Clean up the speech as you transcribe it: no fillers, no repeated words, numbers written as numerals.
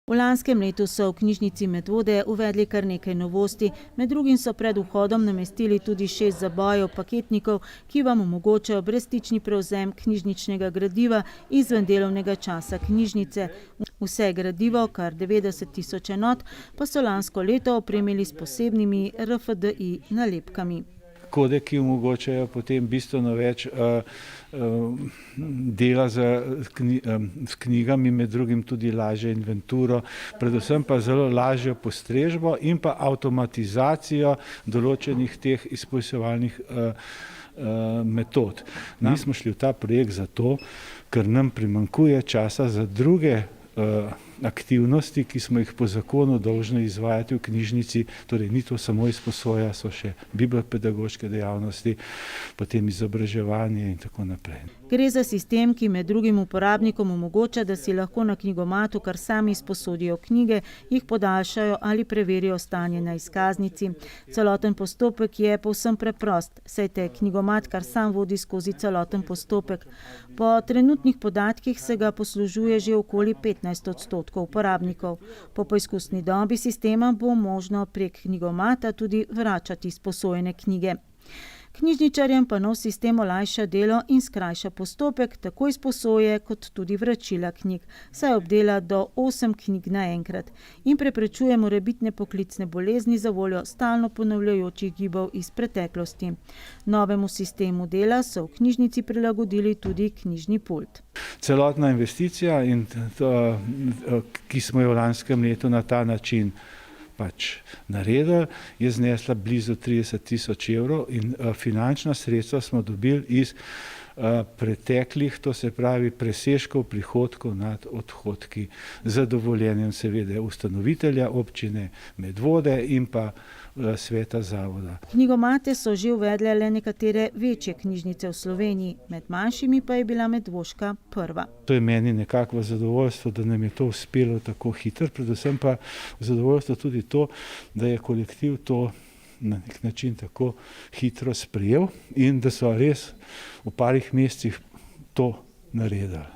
V lanskem letu so v knjižnici Medvode uvedli kar nekaj novosti. Med drugim so pred vhodom namestili tudi 6 zabojev paketnikov, ki vam omogočajo brezstični prevzem knjižničnega gradiva izven delovnega časa knjižnice. Vse gradivo, kar 90 tisoč enot, pa so lansko leto opremili s posebnimi RFDI nalepkami. Kode, ki omogočajo potem bistveno več dela s knjigami, med drugim tudi lažjo inventuro, predvsem pa zelo lažjo postrežbo in pa avtomatizacijo določenih teh izposojevalnih metod. Mi smo šli v ta projekt zato, ker nam primanjkuje časa za druge aktivnosti, ki smo jih po zakonu dolžni izvajati v knjižnici, torej ni to samo izposoja, so še bibliopedagoške dejavnosti, potem izobraževanje in tako naprej. Gre za sistem, ki med drugim uporabnikom omogoča, da si lahko na knjigomatu kar sami izposodijo knjige, jih podaljšajo ali preverijo stanje na izkaznici. Celoten postopek je povsem preprost, saj te knjigomat kar sam vodi skozi celoten postopek. Po trenutnih podatkih se ga poslužuje že okoli 15% uporabnikov. Po poizkusni dobi sistema bo možno prek knjigomata tudi vračati izposojene knjige. Knjižničarjem pa nov sistem olajša delo in skrajša postopek tako izposoje kot tudi vračila knjig, saj obdela do 8 knjig naenkrat in preprečuje morebitne poklicne bolezni za voljo stalno ponavljajočih gibov iz preteklosti. Novemu sistemu dela so v knjižnici prilagodili tudi knjižni pult. Celotna investicija, ki smo jo v lanskem letu na ta način naredili, je znesla blizu 30 tisoč evrov in finančna sredstva smo dobili iz preteklih, to se pravi presežkov prihodkov nad odhodki, z dovoljenjem seveda ustanovitelja občine Medvode in pa sveta zavoda. Knjigomate so že uvedle le nekatere večje knjižnice v Sloveniji, med manjšimi pa je bila medvoška prva. To je meni nekako v zadovoljstvo, da nam je to uspelo tako hitro, predvsem pa v zadovoljstvo tudi to, da je kolektiv to na nek način tako hitro sprejel in da so res v parih mesecih to naredili.